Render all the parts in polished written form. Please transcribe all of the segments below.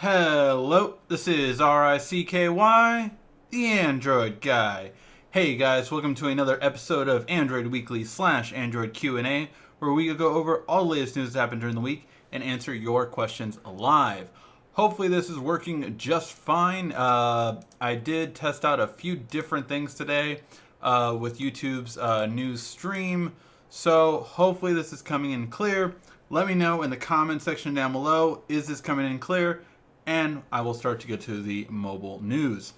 Hello, this is RICKY, the Android Guy. Hey guys, welcome to another episode of Android Weekly / Android Q&A, where we go over all the latest news that happened during the week and answer your questions live. Hopefully this is working just fine. I did test out a few different things today with YouTube's news stream, so hopefully this is coming in clear. Let me know in the comment section down below, is this coming in clear? And I will start to get to the mobile news.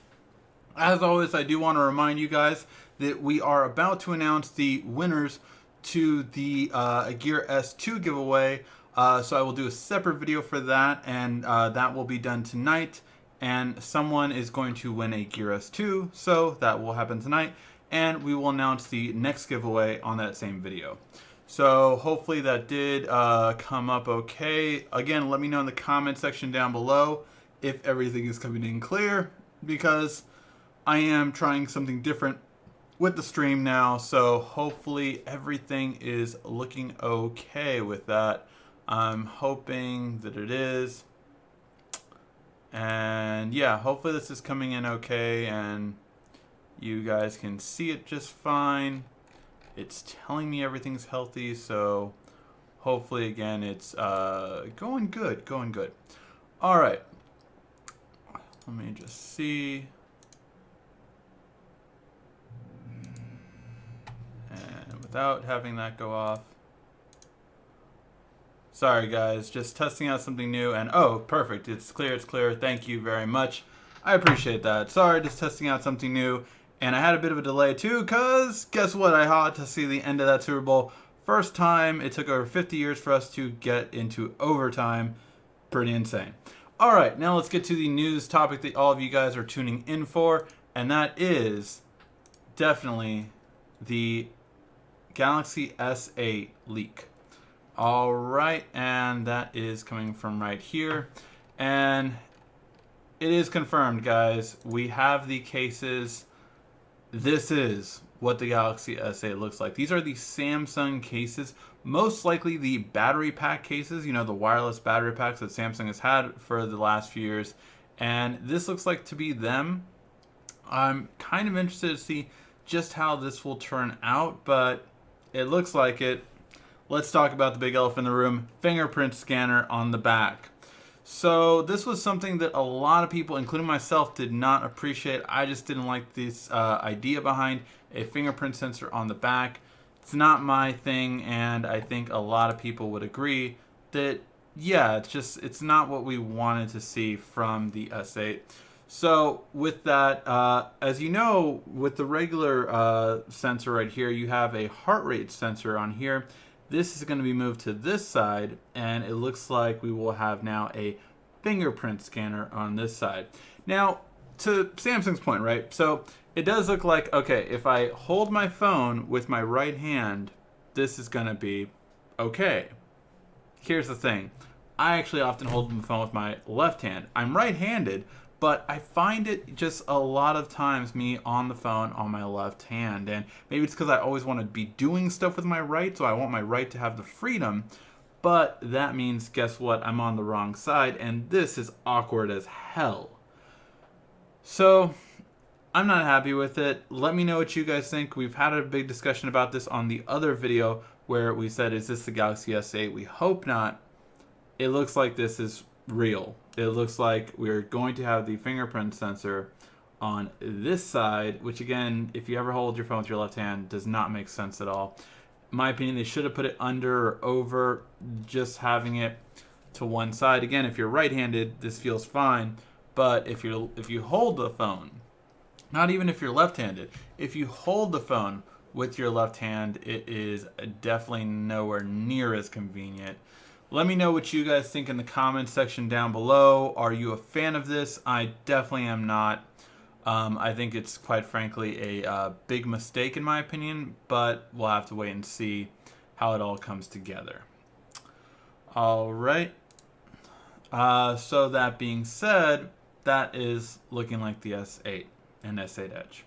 As always, I do want to remind you guys that we are about to announce the winners to the Gear S2 giveaway. So I will do a separate video for that, and that will be done tonight. And someone is going to win a Gear S2, so that will happen tonight. And we will announce the next giveaway on that same video. So hopefully that did come up okay. Again, let me know in the comment section down below if everything is coming in clear, because I am trying something different with the stream now. So hopefully everything is looking okay with that. I'm hoping that it is. And yeah, hopefully this is coming in okay and you guys can see it just fine. It's telling me everything's healthy, so hopefully, again, it's going good, All right. Let me just see. And without having that go off. Sorry, guys, just testing out something new, and oh, perfect, it's clear. Thank you very much. I appreciate that. Sorry, just testing out something new. And I had a bit of a delay too, because guess what? I had to see the end of that Super Bowl. First time, it took over 50 years for us to get into overtime. Pretty insane. All right, now let's get to the news topic that all of you guys are tuning in for. And that is definitely the Galaxy S8 leak. All right, and that is coming from right here. And it is confirmed, guys. We have the cases. This is what the Galaxy S8 looks like. These are the Samsung cases, most likely the battery pack cases, you know, the wireless battery packs that Samsung has had for the last few years. And this looks like to be them. I'm kind of interested to see just how this will turn out, but it looks like it. Let's talk about the big elephant in the room, fingerprint scanner on the back. So this was something that a lot of people, including myself, did not appreciate. I just didn't like this idea behind a fingerprint sensor on the back. It's not my thing, and I think a lot of people would agree that, yeah, it's not what we wanted to see from the S8. So with that, as you know, with the regular sensor right here, you have a heart rate sensor on here. This is going to be moved to this side, and it looks like we will have now a fingerprint scanner on this side. Now, to Samsung's point, right? So it does look like, okay, if I hold my phone with my right hand, this is going to be okay. Here's the thing. I actually often hold the phone with my left hand. I'm right-handed, but I find it just a lot of times me on the phone on my left hand. And maybe it's because I always want to be doing stuff with my right, so I want my right to have the freedom. But that means, guess what? I'm on the wrong side, and this is awkward as hell. So I'm not happy with it. Let me know what you guys think. We've had a big discussion about this on the other video where we said, is this the Galaxy S8? We hope not. It looks like this is real. It looks like we're going to have the fingerprint sensor on this side, which again, if you ever hold your phone with your left hand, does not make sense at all. In my opinion, they should have put it under or over, just having it to one side. Again, if you're right-handed, this feels fine, but if you hold the phone, not even if you're left-handed, if you hold the phone with your left hand, it is definitely nowhere near as convenient. Let me know what you guys think in the comments section down below. Are you a fan of this? I definitely am not. I think it's quite frankly a big mistake in my opinion, but we'll have to wait and see how it all comes together. All right. So that being said, that is looking like the S8 and S8 Edge.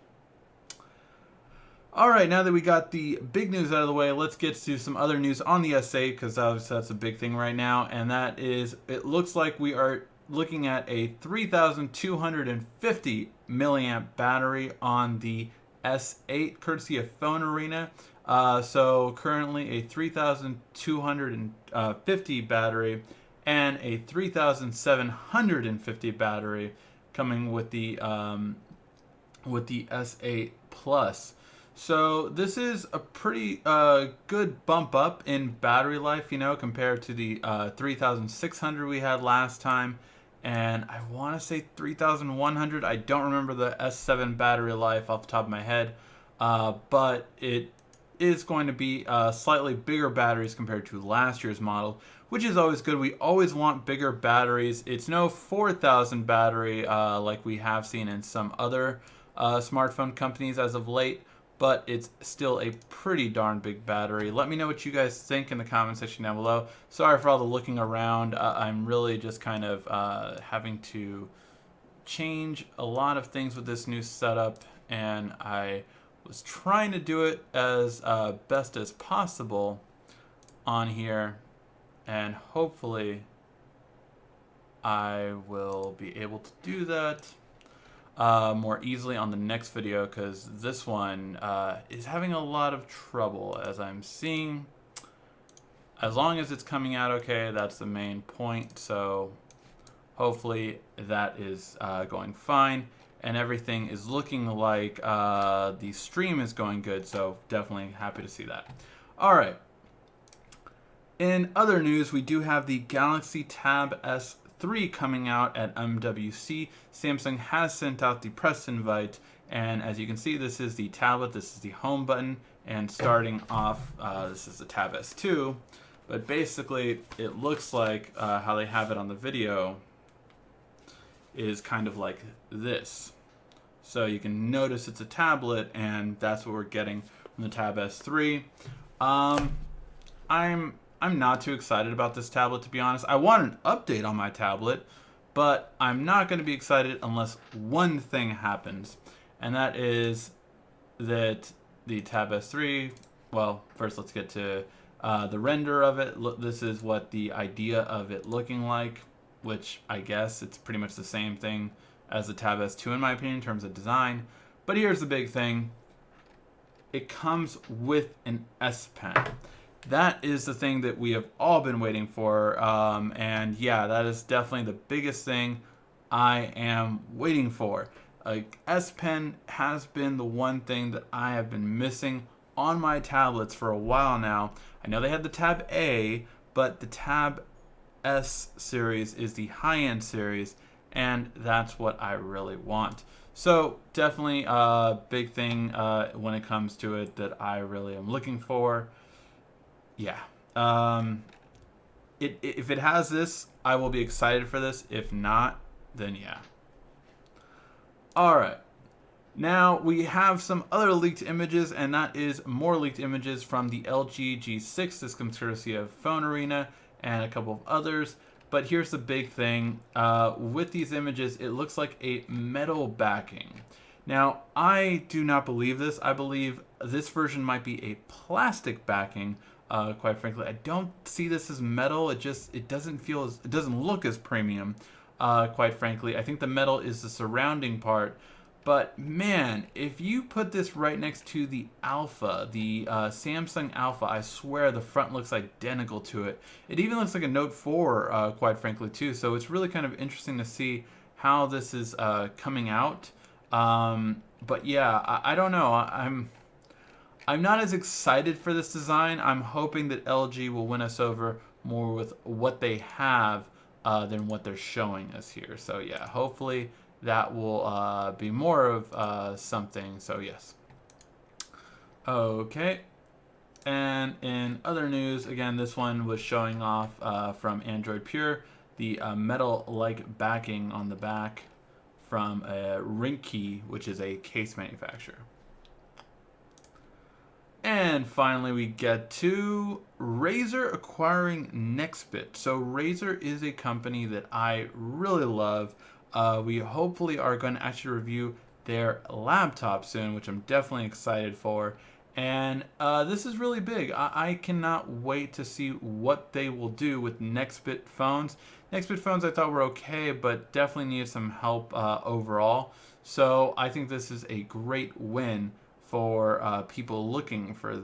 All right, now that we got the big news out of the way, let's get to some other news on the S8, because that's a big thing right now, and that is, it looks like we are looking at a 3,250 milliamp battery on the S8, courtesy of Phone Arena. So currently a 3,250 battery and a 3,750 battery coming with the S8 Plus. So this is a pretty good bump up in battery life, compared to the 3,600 we had last time. And I want to say 3,100. I don't remember the S7 battery life off the top of my head. But it is going to be slightly bigger batteries compared to last year's model, which is always good. We always want bigger batteries. It's no 4,000 battery like we have seen in some other smartphone companies as of late, but it's still a pretty darn big battery. Let me know what you guys think in the comment section down below. Sorry for all the looking around. I'm really just kind of having to change a lot of things with this new setup, and I was trying to do it as best as possible on here, and hopefully I will be able to do that more easily on the next video, because this one is having a lot of trouble, as I'm seeing. As long as it's coming out okay, that's the main point. So hopefully that is going fine, and everything is looking like the stream is going good. So definitely happy to see that. All right. In other news, we do have the Galaxy Tab S3 coming out at MWC. Samsung has sent out the press invite, and as you can see, this is the tablet, this is the home button, and starting off, this is the Tab S2. But basically, it looks like how they have it on the video is kind of like this. So you can notice it's a tablet, and that's what we're getting from the Tab S3. I'm not too excited about this tablet, to be honest. I want an update on my tablet, but I'm not going to be excited unless one thing happens, and that is that the Tab S3, well, first let's get to the render of it. Look, this is what the idea of it looking like, which I guess it's pretty much the same thing as the Tab S2 in my opinion in terms of design. But here's the big thing. It comes with an S Pen. That is the thing that we have all been waiting for, and yeah, that is definitely the biggest thing I am waiting for. S Pen has been the one thing that I have been missing on my tablets for a while now. I know they had the Tab A, but the Tab S series is the high-end series, and that's what I really want. So definitely a big thing when it comes to it that I really am looking for. Yeah. If it has this, I will be excited for this. If not, then yeah. All right. Now we have some other leaked images, and that is more leaked images from the LG G6. This comes courtesy of Phone Arena and a couple of others. But here's the big thing. With these images, it looks like a metal backing. Now, I do not believe this. I believe this version might be a plastic backing. Quite frankly, I don't see this as metal. It doesn't look as premium. Quite frankly, I think the metal is the surrounding part. But man, if you put this right next to the Alpha, the Samsung Alpha, I swear the front looks identical to it. It even looks like a Note 4, quite frankly, too. So it's really kind of interesting to see how this is coming out. But yeah, I don't know. I'm not as excited for this design. I'm hoping that LG will win us over more with what they have than what they're showing us here. So yeah, hopefully that will be more of something. So yes. Okay. And in other news, again, this one was showing off from Android Pure, the metal-like backing on the back from Ringkey, which is a case manufacturer. And finally, we get to Razer acquiring Nextbit. So Razer is a company that I really love. We hopefully are going to actually review their laptop soon, which I'm definitely excited for. And this is really big. I cannot wait to see what they will do with Nextbit phones. Nextbit phones I thought were okay, but definitely needed some help overall. So I think this is a great win for people looking for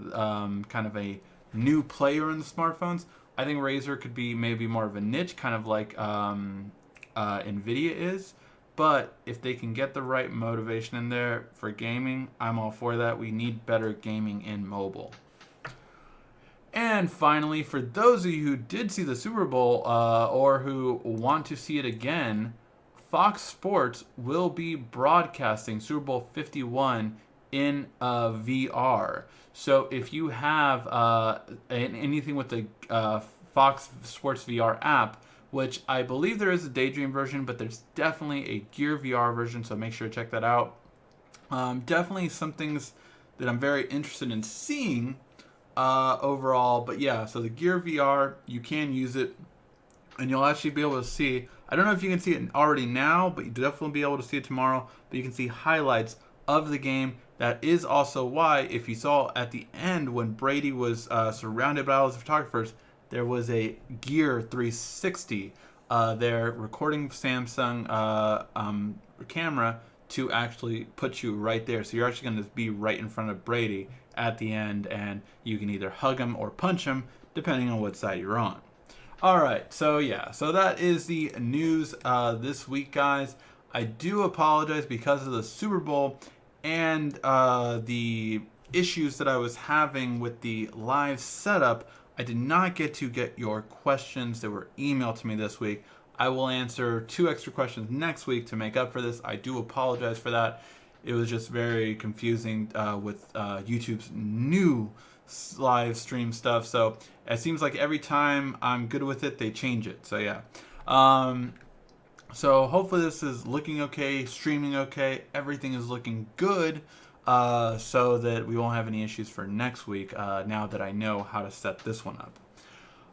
kind of a new player in the smartphones. I think Razer could be maybe more of a niche, kind of like Nvidia is. But if they can get the right motivation in there for gaming, I'm all for that. We need better gaming in mobile. And finally, for those of you who did see the Super Bowl or who want to see it again, Fox Sports will be broadcasting Super Bowl 51 in VR. So if you have anything with the Fox Sports VR app, which I believe there is a Daydream version, but there's definitely a Gear VR version, so make sure to check that out. Definitely some things that I'm very interested in seeing overall, but yeah, so the Gear VR, you can use it, and you'll actually be able to see, I don't know if you can see it already now, but you'll definitely be able to see it tomorrow, but you can see highlights of the game. That is also why, if you saw at the end when Brady was surrounded by all his photographers, there was a Gear 360 there recording Samsung camera to actually put you right there. So you're actually going to be right in front of Brady at the end, and you can either hug him or punch him, depending on what side you're on. All right, so yeah, so that is the news this week, guys. I do apologize because of the Super Bowl and the issues that I was having with the live setup. I did not get to get your questions that were emailed to me this week. I will answer 2 extra questions next week to make up for this. I do apologize for that. It was just very confusing with YouTube's new live stream stuff. So it seems like every time I'm good with it, they change it. So yeah. So hopefully this is looking okay, streaming okay. Everything is looking good. So that we won't have any issues for next week now that I know how to set this one up.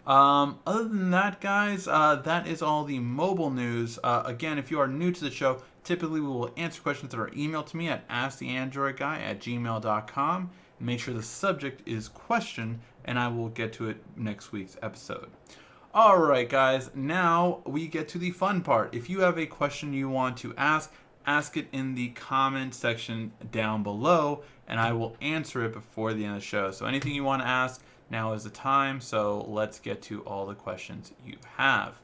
Other than that, guys, that is all the mobile news. Again, if you are new to the show, typically we will answer questions that are emailed to me at asktheandroidguy@gmail.com. Make sure the subject is question, and I will get to it next week's episode. Alright, guys, now we get to the fun part. If you have a question you want to ask it in the comment section down below, and I will answer it before the end of the show. So anything you want to ask, now is the time. So let's get to all the questions you have.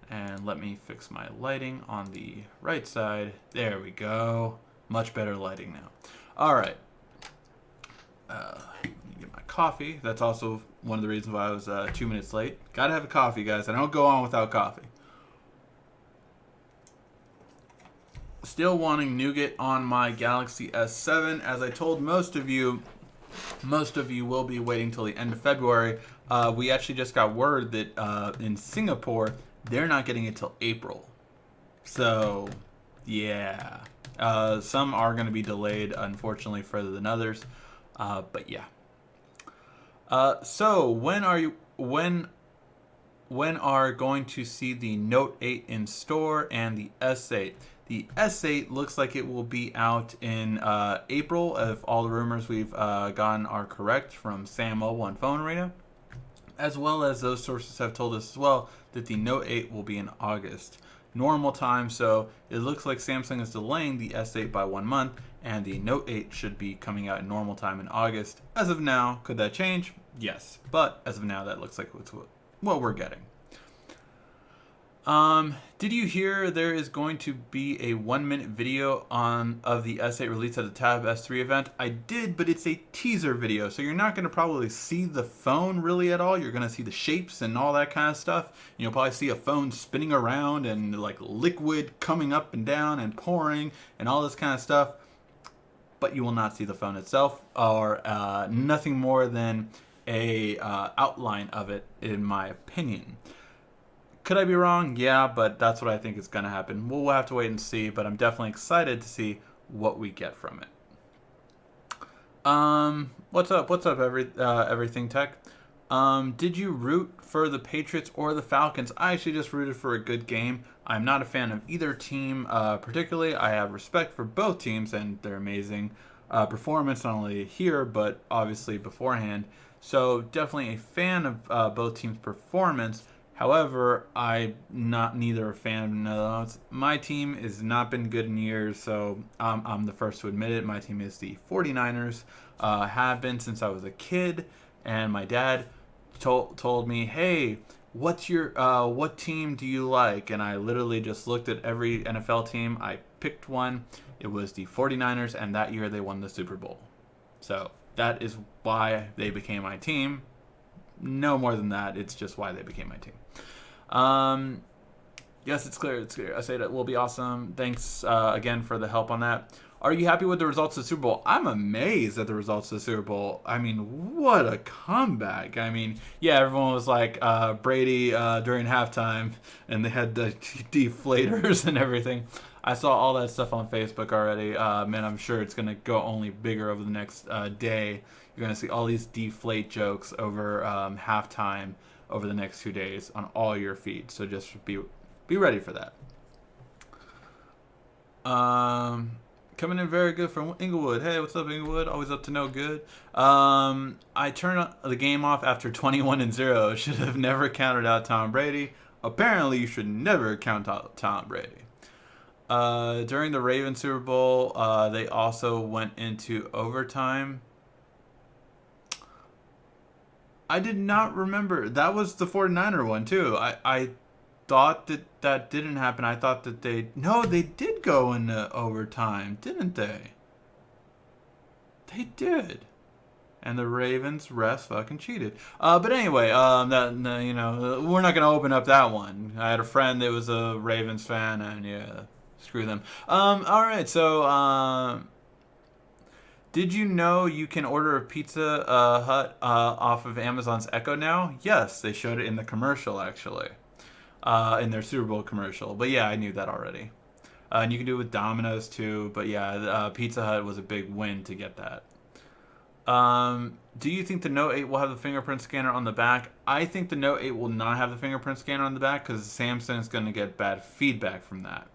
And let me fix my lighting on the right side. There we go. Much better lighting now. All right. Let me get my coffee. That's also one of the reasons why I was 2 minutes late. Gotta have a coffee, guys. I don't go on without coffee. Still wanting nougat on my Galaxy S7. As I told most of you will be waiting till the end of February. We actually just got word that in Singapore, they're not getting it till April. So, yeah. Some are going to be delayed, unfortunately, further than others. But yeah. So when are going to see the Note 8 in store and the S8? The S8 looks like it will be out in April, if all the rumors we've gotten are correct from Sam Mobile and Phone Arena, as well as those sources have told us as well that the Note 8 will be in August. Normal time, so it looks like Samsung is delaying the S8 by 1 month, and the Note 8 should be coming out in normal time in August. As of now, could that change? Yes, but as of now, that looks like what we're getting. Did you hear there is going to be a 1-minute video of the S8 release at the Tab S3 event? I did, but it's a teaser video, so you're not going to probably see the phone really at all. You're going to see the shapes and all that kind of stuff. You'll probably see a phone spinning around and like liquid coming up and down and pouring and all this kind of stuff. But you will not see the phone itself, or nothing more than a outline of it, in my opinion. Could I be wrong? Yeah, but that's what I think is going to happen. We'll have to wait and see, but I'm definitely excited to see what we get from it. What's up? What's up, Everything Tech? Did you root for the Patriots or the Falcons? I actually just rooted for a good game. I'm not a fan of either team particularly. I have respect for both teams, and they're amazing. performance, not only here but obviously beforehand. So definitely a fan of both teams' performance. However, I'm not neither a fan of another. My team has not been good in years, so I'm the first to admit it. My team is the 49ers. Have been since I was a kid, and my dad told me, "Hey, what team do you like?" And I literally just looked at every NFL team. I picked one. It was the 49ers, and that year they won the Super Bowl. So that is why they became my team. No more than that. It's just why they became my team. Yes, it's clear. It's clear. I say that will be awesome. Thanks again for the help on that. Are you happy with the results of the Super Bowl? I'm amazed at the results of the Super Bowl. I mean, what a comeback. I mean, yeah, everyone was like Brady during halftime, and they had the deflators and everything. I saw all that stuff on Facebook already. Man, I'm sure it's going to go only bigger over the next day. You're going to see all these deflate jokes over halftime over the next 2 days on all your feeds. So just be ready for that. Coming in very good from Inglewood. Hey, what's up, Inglewood? Always up to no good. I turned the game off after 21-0. Should have never counted out Tom Brady. Apparently, you should never count out Tom Brady. During the Ravens Super Bowl, they also went into overtime. I did not remember. That was the 49er one, too. I thought that didn't happen. I thought that they did go into overtime, didn't they? They did. And the Ravens refs fucking cheated. But anyway, we're not gonna open up that one. I had a friend that was a Ravens fan, and yeah, screw them. All right, so did you know you can order a Pizza Hut off of Amazon's Echo now? Yes, they showed it in the commercial actually. In their Super Bowl commercial. But yeah, I knew that already. And you can do it with Domino's too. But yeah, Pizza Hut was a big win to get that. Do you think the Note 8 will have the fingerprint scanner on the back? I think the Note 8 will not have the fingerprint scanner on the back because Samsung is going to get bad feedback from that.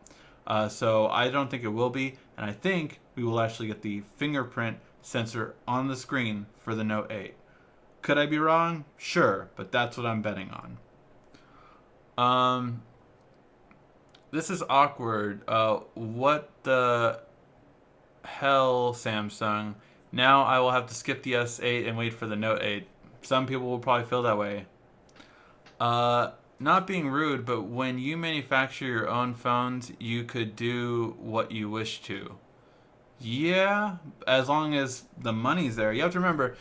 So I don't think it will be. And I think we will actually get the fingerprint sensor on the screen for the Note 8. Could I be wrong? Sure, but that's what I'm betting on. This is awkward. What the hell, Samsung? Now I will have to skip the S8 and wait for the Note 8. Some people will probably feel that way. Not being rude, but when you manufacture your own phones, you could do what you wish to. Yeah, as long as the money's there. You have to remember,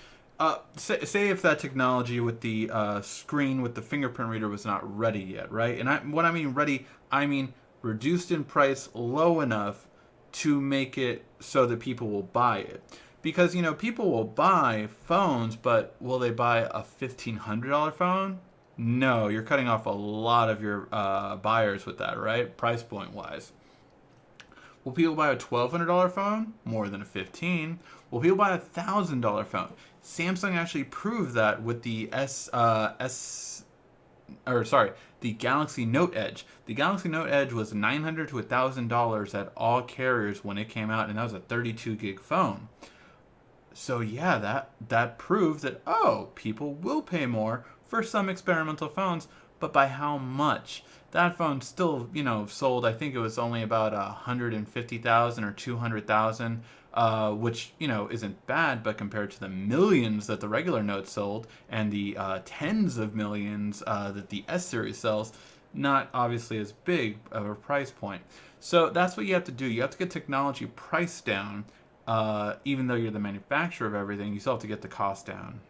say if that technology with the screen with the fingerprint reader was not ready yet, right? And what I mean ready, I mean reduced in price low enough to make it so that people will buy it. Because, people will buy phones, but will they buy a $1,500 phone? No, you're cutting off a lot of your buyers with that, right? Price point wise. Will people buy a $1,200 phone? More than a $1,500. Will people buy a $1,000 phone? Samsung actually proved that with the the Galaxy Note Edge. The Galaxy Note Edge was $900 to $1,000 at all carriers when it came out, and that was a 32 gig phone. So yeah, that proved that people will pay more for some experimental phones, but by how much? That phone still, sold. I think it was only about 150,000 or 200,000, which isn't bad, but compared to the millions that the regular Note sold and the tens of millions that the S series sells, not obviously as big of a price point. So that's what you have to do. You have to get technology price down. Even though you're the manufacturer of everything, you still have to get the cost down.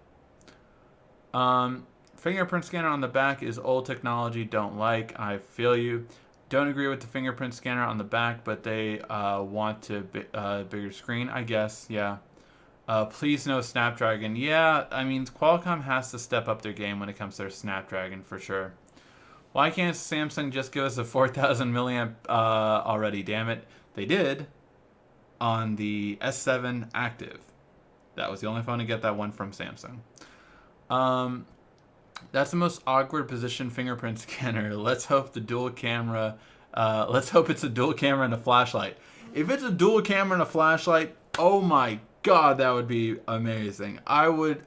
Fingerprint scanner on the back is old technology, don't like. I feel you. Don't agree with the fingerprint scanner on the back, but they want to bigger screen, I guess. Yeah. Please no Snapdragon. Yeah, I mean, Qualcomm has to step up their game when it comes to their Snapdragon for sure. Why can't Samsung just give us a 4,000 milliamp already? Damn it. They did on the S7 Active. That was the only phone to get that one from Samsung. That's the most awkward position fingerprint scanner. Let's hope the dual camera. Let's hope it's a dual camera and a flashlight. If it's a dual camera and a flashlight, oh my God, that would be amazing. I would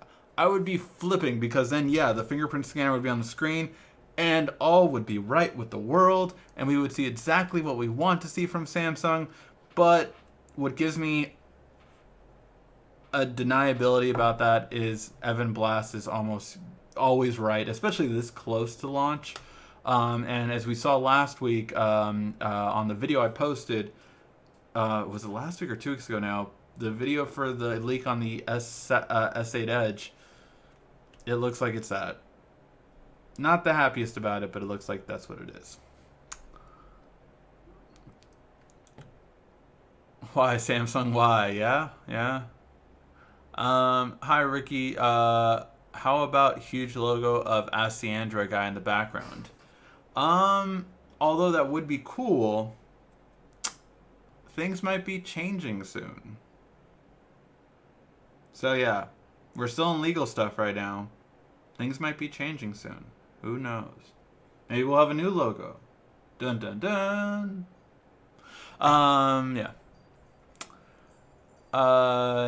be flipping because then yeah, the fingerprint scanner would be on the screen and all would be right with the world and we would see exactly what we want to see from Samsung. But what gives me a deniability about that is Evan Blass is almost always right, especially this close to launch. And as we saw last week on the video I posted, was it last week or 2 weeks ago now? The video for the leak on the S8 Edge, it looks like it's that. Not the happiest about it, but it looks like that's what it is. Why, Samsung? Why? Yeah? Yeah? Hi, Ricky. How about huge logo of Ask the Android guy in the background? Although that would be cool, things might be changing soon. So yeah, we're still in legal stuff right now. Things might be changing soon. Who knows? Maybe we'll have a new logo. Dun dun dun. Yeah.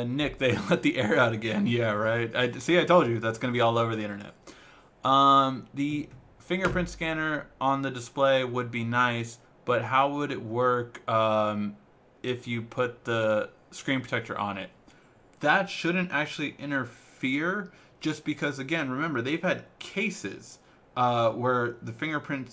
Nick, they let the air out again. Yeah, right. I told you that's gonna be all over the internet. The fingerprint scanner on the display would be nice, but how would it work if you put the screen protector on it? That shouldn't actually interfere, just because, again, remember, they've had cases where the fingerprint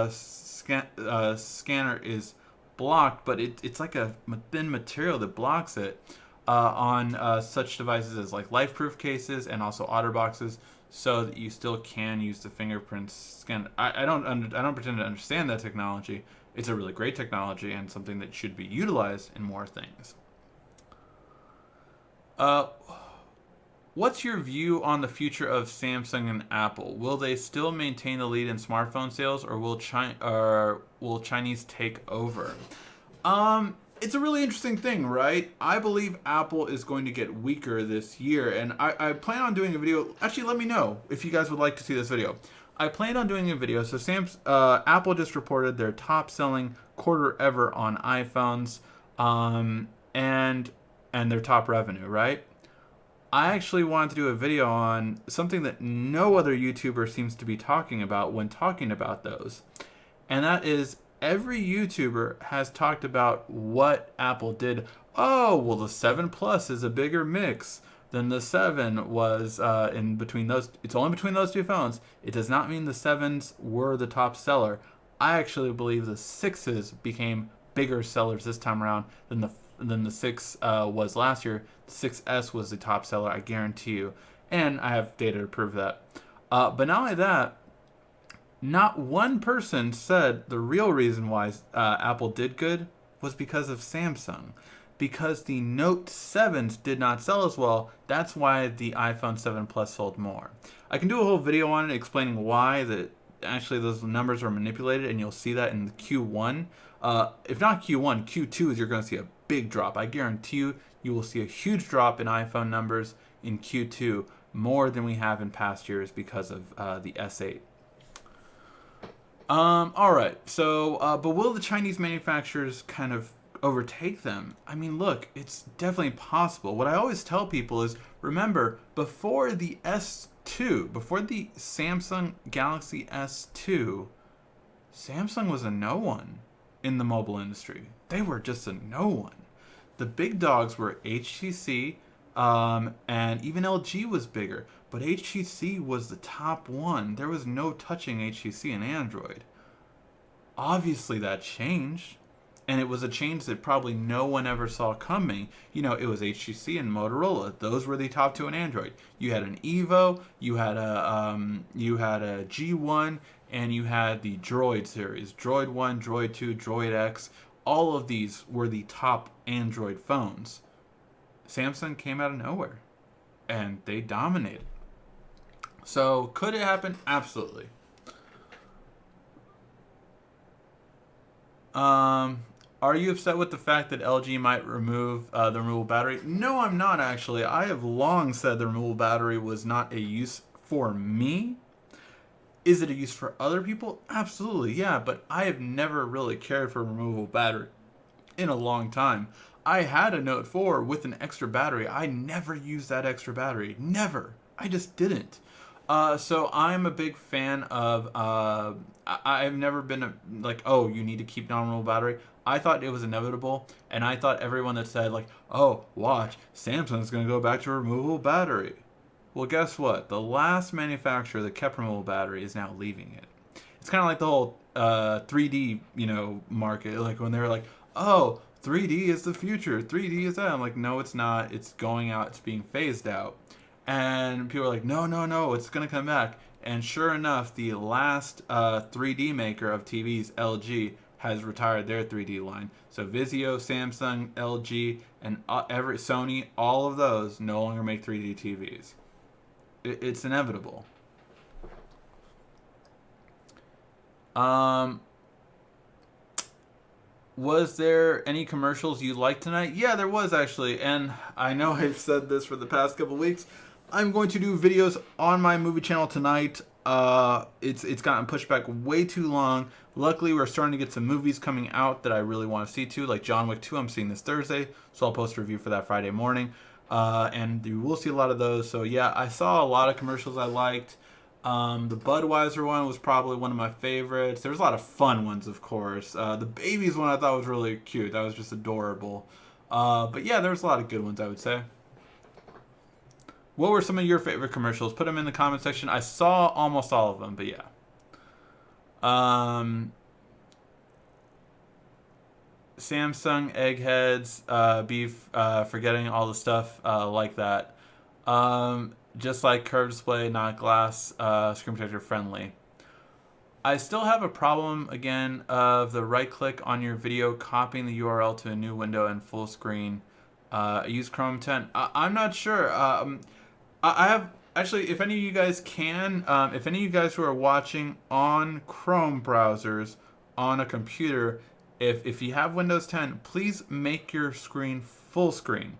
scanner is blocked, but it's like a thin material that blocks it on such devices as like LifeProof cases and also OtterBoxes, so that you still can use the fingerprint scan. I don't pretend to understand that technology. It's a really great technology and something that should be utilized in more things. What's your view on the future of Samsung and Apple? Will they still maintain the lead in smartphone sales, or will Chinese take over? It's a really interesting thing, right? I believe Apple is going to get weaker this year, and I plan on doing a video. Actually, let me know if you guys would like to see this video. I plan on doing a video. So Apple just reported their top-selling quarter ever on iPhones, and their top revenue, right? I actually wanted to do a video on something that no other YouTuber seems to be talking about when talking about those. And that is, every YouTuber has talked about what Apple did. Oh, well, the 7 Plus is a bigger mix than the 7 was in between those. It's only between those two phones. It does not mean the 7s were the top seller. I actually believe the 6s became bigger sellers this time around than the 6 was last year. The 6S was the top seller, I guarantee you. And I have data to prove that. But not only that, not one person said the real reason why Apple did good was because of Samsung. Because the Note 7s did not sell as well, that's why the iPhone 7 Plus sold more. I can do a whole video on it explaining why that actually those numbers are manipulated, and you'll see that in the Q1. If not Q1, Q2 is you're going to see a big drop. I guarantee you will see a huge drop in iPhone numbers in Q2, more than we have in past years because of the S8. Alright, so, but will the Chinese manufacturers kind of overtake them? I mean, look, it's definitely possible. What I always tell people is, remember, before the S2, before the Samsung Galaxy S2, Samsung was a no one in the mobile industry. They were just a no one. The big dogs were HTC, and even LG was bigger, but HTC was the top one. There was no touching HTC in Android. Obviously that changed, and it was a change that probably no one ever saw coming. You know, it was HTC and Motorola. Those were the top two in Android. You had an Evo, you had a G1, and you had the Droid series. Droid 1, Droid 2, Droid X. All of these were the top Android phones. Samsung came out of nowhere, and they dominated. So, could it happen? Absolutely. Are you upset with the fact that LG might remove the removable battery? No, I'm not actually. I have long said the removable battery was not a use for me. Is it a use for other people? Absolutely, yeah, but I have never really cared for a removable battery in a long time. I had a Note 4 with an extra battery. I never used that extra battery. Never. I just didn't. So I'm a big fan of. I've never been like, oh, you need to keep normal battery. I thought it was inevitable, and I thought everyone that said like, oh, watch, Samsung's gonna go back to removable battery. Well, guess what? The last manufacturer that kept removable battery is now leaving it. It's kind of like the whole 3D, market. Like when they were like, oh, 3D is the future. 3D is that. I'm like, no, it's not. It's going out. It's being phased out. And people are like, no, no, no, it's going to come back. And sure enough, the last 3D maker of TVs, LG, has retired their 3D line. So Vizio, Samsung, LG, and every Sony, all of those no longer make 3D TVs. It's inevitable. Was there any commercials you liked tonight? Yeah, there was actually, and I know I've said this for the past couple weeks. I'm going to do videos on my movie channel tonight. It's gotten pushed back way too long. Luckily, we're starting to get some movies coming out that I really want to see too, like John Wick 2. I'm seeing this Thursday, so I'll post a review for that Friday morning. And you will see a lot of those. So yeah, I saw a lot of commercials I liked. The Budweiser one was probably one of my favorites. There was a lot of fun ones, of course. The babies one I thought was really cute. That was just adorable. But yeah, there was a lot of good ones, I would say. What were some of your favorite commercials? Put them in the comment section. I saw almost all of them, but yeah. Samsung eggheads, beef, forgetting all the stuff like that. Just like curved display, not glass, screen protector friendly. I still have a problem again of the right click on your video, copying the URL to a new window and full screen. Use Chrome 10. I'm not sure. I have actually, if any of you guys can, if any of you guys who are watching on Chrome browsers on a computer, if you have Windows 10, please make your screen full screen.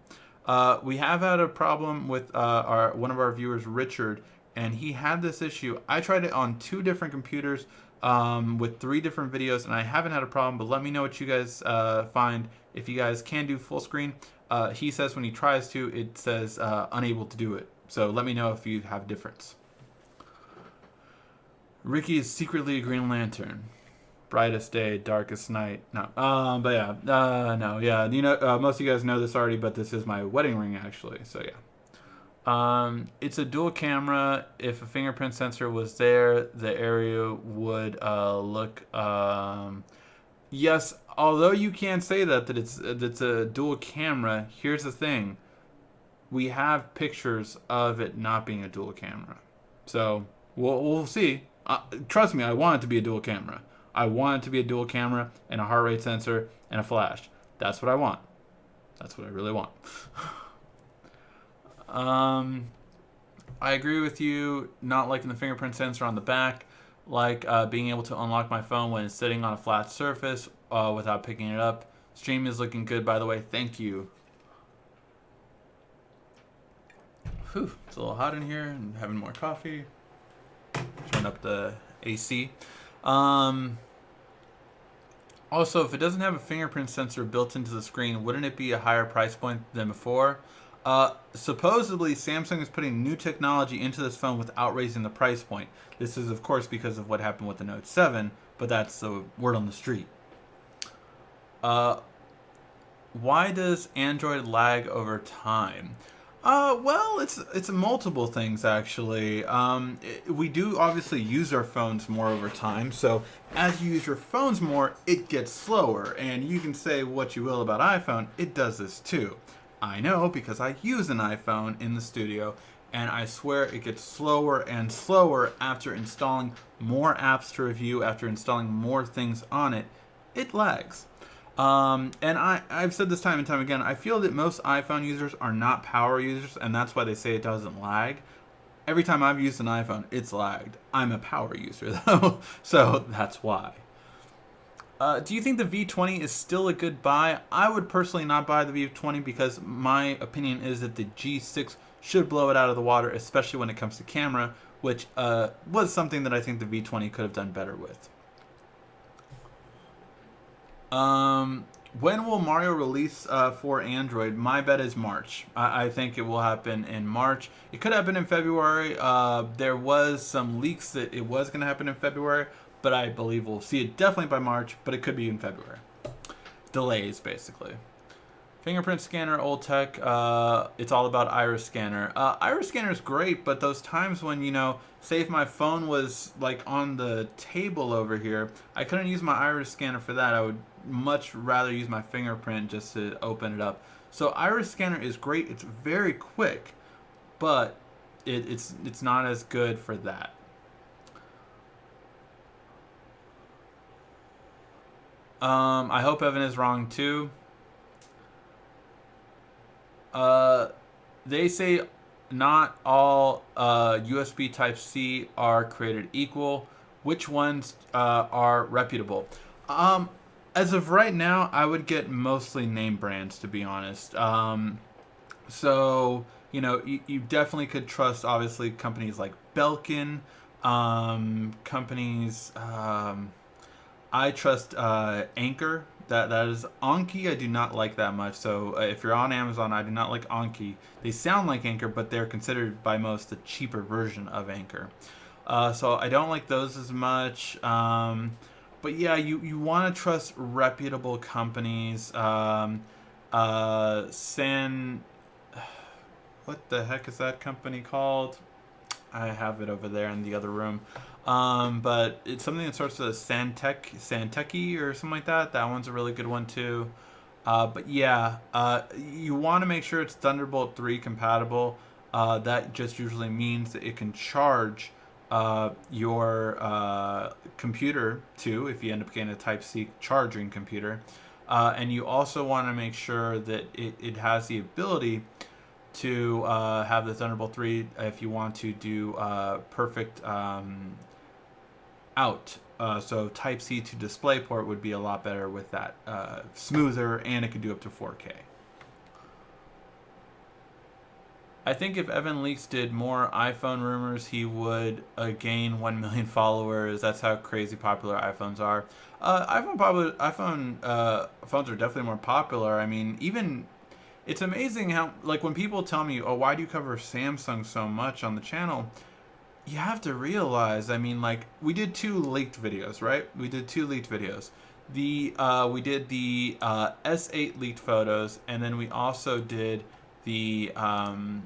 We have had a problem with one of our viewers, Richard, and he had this issue. I tried it on 2 different computers with 3 different videos, and I haven't had a problem, but let me know what you guys find. If you guys can do full screen, he says when he tries to, it says unable to do it. So let me know if you have a difference. Ricky is secretly a Green Lantern. Brightest day, darkest night. No. But yeah. No. Yeah. Most of you guys know this already, but this is my wedding ring actually. So yeah. It's a dual camera. If a fingerprint sensor was there, the area would look. Yes. Although you can't say that it's a dual camera. Here's the thing. We have pictures of it not being a dual camera. So we'll see. Trust me, I want it to be a dual camera. I want it to be a dual camera and a heart rate sensor and a flash. That's what I want. That's what I really want. I agree with you not liking the fingerprint sensor on the back. Like being able to unlock my phone when it's sitting on a flat surface without picking it up. Stream is looking good, by the way. Thank you. Whew, it's a little hot in here and having more coffee. Turn up the AC. Also, if it doesn't have a fingerprint sensor built into the screen, wouldn't it be a higher price point than before? Supposedly, Samsung is putting new technology into this phone without raising the price point. This is, of course, because of what happened with the Note 7, but that's the word on the street. Why does Android lag over time? Well, it's multiple things actually. We do obviously use our phones more over time, so as you use your phones more, it gets slower. And you can say what you will about iPhone, it does this too. I know because I use an iPhone in the studio, and I swear it gets slower and slower after installing more apps to review, after installing more things on it. It lags. And I've said this time and time again, I feel that most iPhone users are not power users, and that's why they say it doesn't lag. Every time I've used an iPhone, it's lagged. I'm a power user, though, so that's why. Do you think the V20 is still a good buy? I would personally not buy the V20 because my opinion is that the G6 should blow it out of the water, especially when it comes to camera, which was something that I think the V20 could have done better with. When will Mario release for Android? My bet is March. I think it will happen in March. It could happen in February. There was some leaks that it was going to happen in February, but I believe we'll see it definitely by March, but it could be in February. Delays, basically. Fingerprint scanner, old tech. It's all about iris scanner. Iris scanner is great, but those times when, you know, say if my phone was like on the table over here, I couldn't use my iris scanner for that. I would much rather use my fingerprint just to open it up. So iris scanner is great. It's very quick, but it's not as good for that. I hope Evan is wrong too. They say not all USB Type-C are created equal. Which ones are reputable? As of right now, I would get mostly name brands, to be honest. So, you know, you definitely could trust, obviously, companies like Belkin, companies... I trust Anchor. That is Anki. I do not like that much. So if you're on Amazon, I do not like Anki. They sound like Anchor, but they're considered by most the cheaper version of Anchor. So I don't like those as much. But yeah, you want to trust reputable companies. What the heck is that company called? I have it over there in the other room. But it's something that starts with Santeki or something like that. That one's a really good one too. But yeah, you want to make sure it's Thunderbolt 3 compatible. That just usually means that it can charge your computer too, if you end up getting a Type-C charging computer. And you also want to make sure that it has the ability to have the Thunderbolt 3 if you want to do perfect out. So Type-C to DisplayPort would be a lot better with that. Smoother, and it could do up to 4K. I think if Evan Leaks did more iPhone rumors, he would gain 1 million followers. That's how crazy popular iPhones are. iPhone phones are definitely more popular. I mean, even... It's amazing how, like, when people tell me, oh, why do you cover Samsung so much on the channel? You have to realize, I mean, like, we did 2 leaked videos, right? We did 2 leaked videos. We did the S8 leaked photos, and then we also did the LG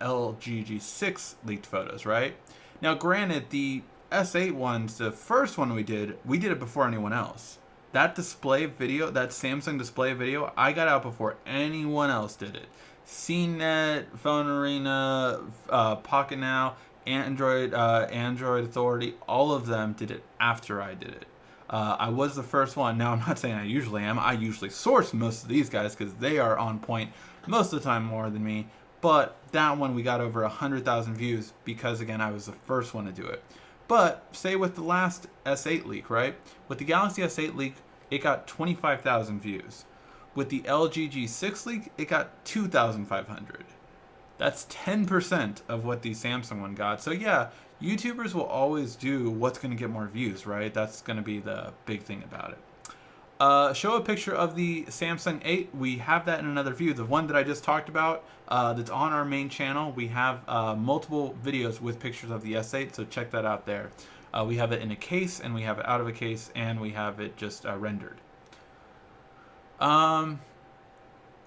G6 leaked photos, right? Now, granted, the S8 ones, the first one we did it before anyone else. That display video, that Samsung display video, I got out before anyone else did it. CNET, Phone Arena, Pocket Now, Android Authority, all of them did it after I did it. I was the first one. Now, I'm not saying I usually am. I usually source most of these guys because they are on point most of the time more than me. But that one, we got over 100,000 views because, again, I was the first one to do it. But say with the last S8 leak, right? With the Galaxy S8 leak, it got 25,000 views. With the LG G6 leak, it got 2,500. That's 10% of what the Samsung one got. So yeah, YouTubers will always do what's going to get more views, right? That's going to be the big thing about it. Show a picture of the Samsung 8. We have that in another view. The one that I just talked about that's on our main channel, we have multiple videos with pictures of the S8, so check that out there. We have it in a case, and we have it out of a case, and we have it just rendered.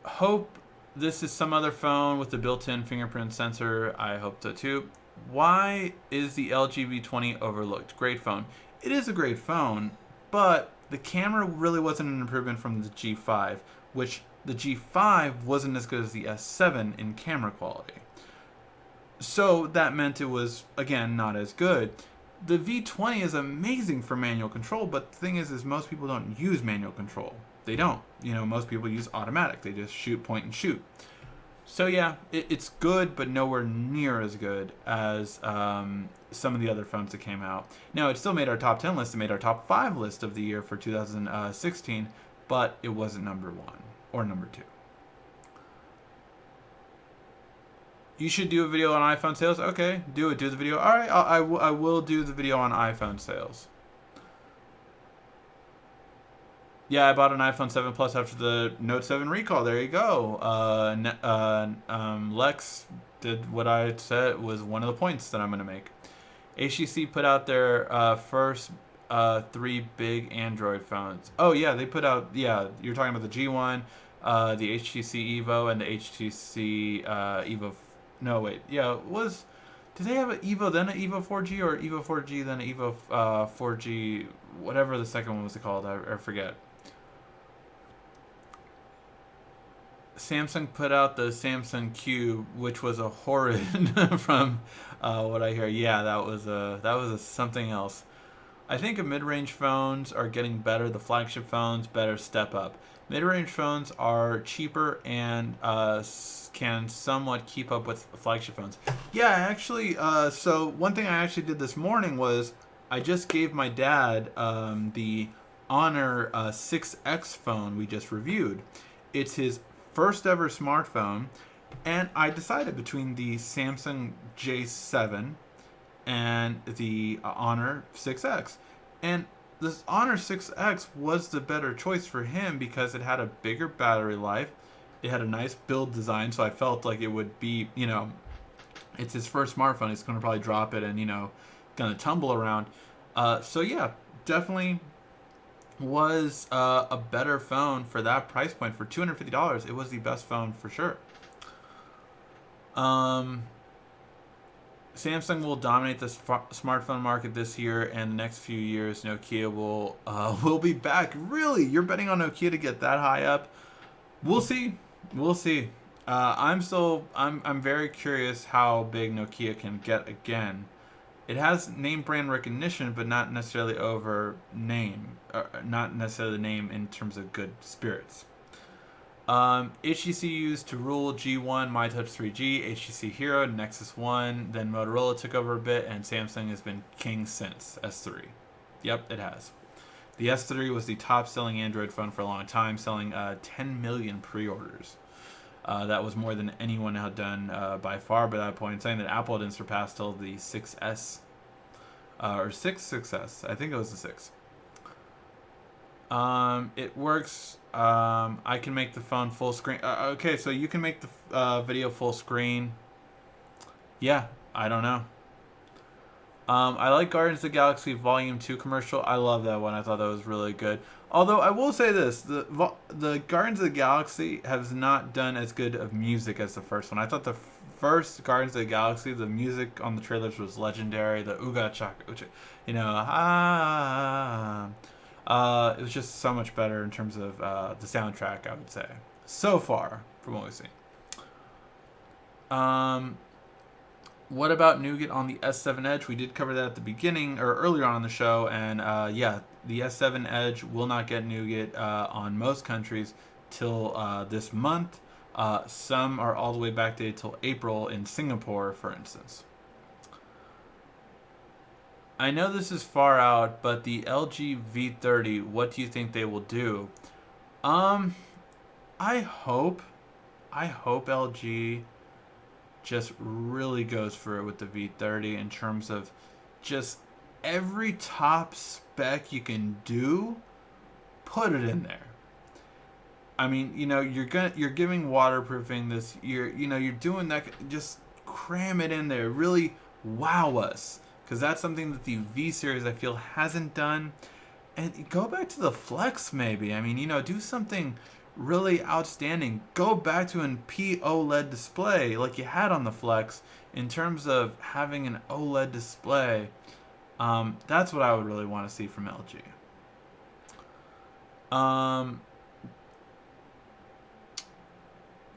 Hope this is some other phone with the built-in fingerprint sensor. I hope so too. Why is the LG V20 overlooked? Great phone. It is a great phone, but the camera really wasn't an improvement from the G5, which the G5 wasn't as good as the S7 in camera quality. So that meant it was, again, not as good. The V20 is amazing for manual control, but the thing is most people don't use manual control. They don't. You know, most people use automatic. They just shoot, point, and shoot. So yeah, it's good, but nowhere near as good as some of the other phones that came out. Now, it still made our top 10 list. It made our top 5 list of the year for 2016, but it wasn't number 1 or number 2. You should do a video on iPhone sales. Okay, do it. Do the video. All right, I will do the video on iPhone sales. Yeah, I bought an iPhone 7 Plus after the Note 7 recall. There you go. Lex did what I said was one of the points that I'm going to make. HTC put out their first three big Android phones. Oh yeah, they put out, yeah. You're talking about the G1, the HTC Evo, and the HTC Evo. No wait, yeah. It was did they have an Evo then an Evo 4G or Evo 4G then an Evo 4G? Whatever the second one was called, I forget. Samsung put out the Samsung Cube, which was a horrid from what I hear. Yeah, that was a something else. I think mid-range phones are getting better. The flagship phones better step up. Mid-range phones are cheaper and can somewhat keep up with flagship phones. Yeah, actually. So one thing I actually did this morning was I just gave my dad the Honor 6X phone we just reviewed. It's his first ever smartphone, and I decided between the Samsung J7 and the Honor 6X. And this Honor 6X was the better choice for him because it had a bigger battery life. It had a nice build design, so I felt like it would be, it's his first smartphone. He's going to probably drop it and, going to tumble around. So, yeah, definitely was a better phone for that price point. For $250, it was the best phone for sure. Samsung will dominate the smartphone market this year, and the next few years, Nokia will be back. Really, you're betting on Nokia to get that high up? We'll see. We'll see. I'm very curious how big Nokia can get again. It has name brand recognition, but not necessarily over name, not necessarily the name in terms of good spirits. HTC used to rule G1, MyTouch 3G, HTC Hero, Nexus 1, then Motorola took over a bit, and Samsung has been king since S3. Yep, it has. The S3 was the top-selling Android phone for a long time, selling 10 million pre-orders. That was more than anyone had done by far by that point, saying that Apple didn't surpass till the 6S. Or 6S. I think it was the 6. It works. I can make the phone full screen. Okay, so you can make the video full screen. Yeah, I don't know. I like Guardians of the Galaxy Volume 2 commercial. I love that one. I thought that was really good. Although I will say this, the Guardians of the Galaxy has not done as good of music as the first one. I thought the first Guardians of the Galaxy, the music on the trailers was legendary. The Ooga Chaka, it was just so much better in terms of the soundtrack, I would say. So far, from what we've seen. What about nougat on the S7 Edge? We did cover that at the beginning or earlier on in the show, and yeah, the S7 Edge will not get nougat on most countries till this month. Some are all the way backdated till April in Singapore, for instance. I know this is far out, but the LG V30, what do you think they will do? I hope LG just really goes for it with the V30 in terms of just every top spec you can do, put it in there. I mean, you're giving waterproofing this, you're doing that, just cram it in there, really wow us, because that's something that the V series I feel hasn't done. And go back to the Flex maybe. I mean, do something really outstanding. Go back to an OLED display like you had on the Flex in terms of having an OLED display. That's what I would really want to see from LG.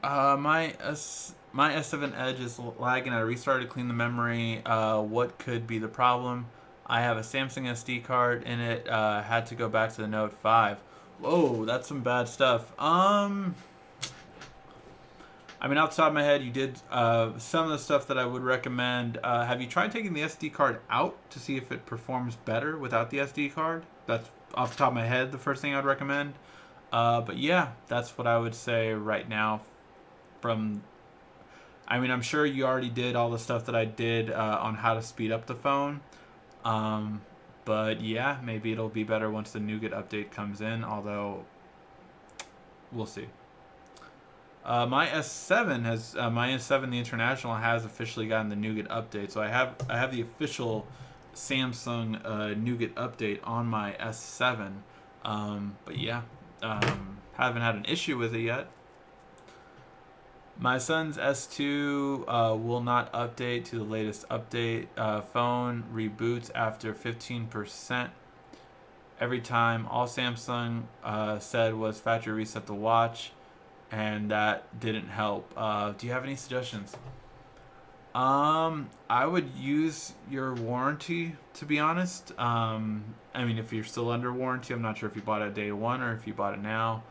My S7 Edge is lagging. I restarted to clean the memory. What could be the problem? I have a Samsung SD card in it. Had to go back to the Note 5. Whoa, that's some bad stuff. I mean, off the top of my head, you did some of the stuff that I would recommend. Have you tried taking the SD card out to see if it performs better without the SD card? That's off the top of my head the first thing I would recommend. But yeah, that's what I would say right now. I'm sure you already did all the stuff that I did on how to speed up the phone. But yeah, maybe it'll be better once the Nougat update comes in, although we'll see. My S7 the International has officially gotten the Nougat update, so I have the official Samsung Nougat update on my S7. But yeah, haven't had an issue with it yet. My son's S2 will not update to the latest update. Phone reboots after 15%. Every time, all Samsung said was factory reset the watch, and that didn't help. Do you have any suggestions? I would use your warranty, to be honest. I mean, if you're still under warranty, I'm not sure if you bought it day one or if you bought it now.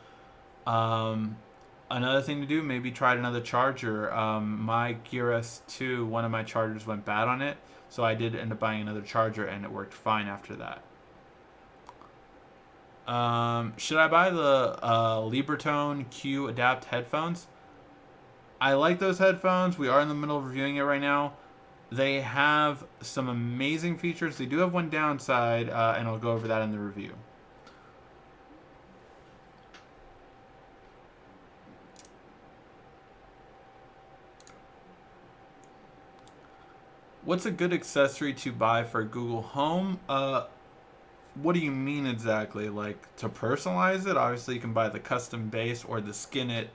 Another thing to do, maybe try another charger. My Gear S2, one of my chargers went bad on it, so I did end up buying another charger, and it worked fine after that. Should I buy the Libertone Q Adapt headphones? I like those headphones. We are in the middle of reviewing it right now. They have some amazing features. They do have one downside, and I'll go over that in the review. What's a good accessory to buy for Google Home? What do you mean exactly? Like, to personalize it? Obviously, you can buy the custom base or the skin it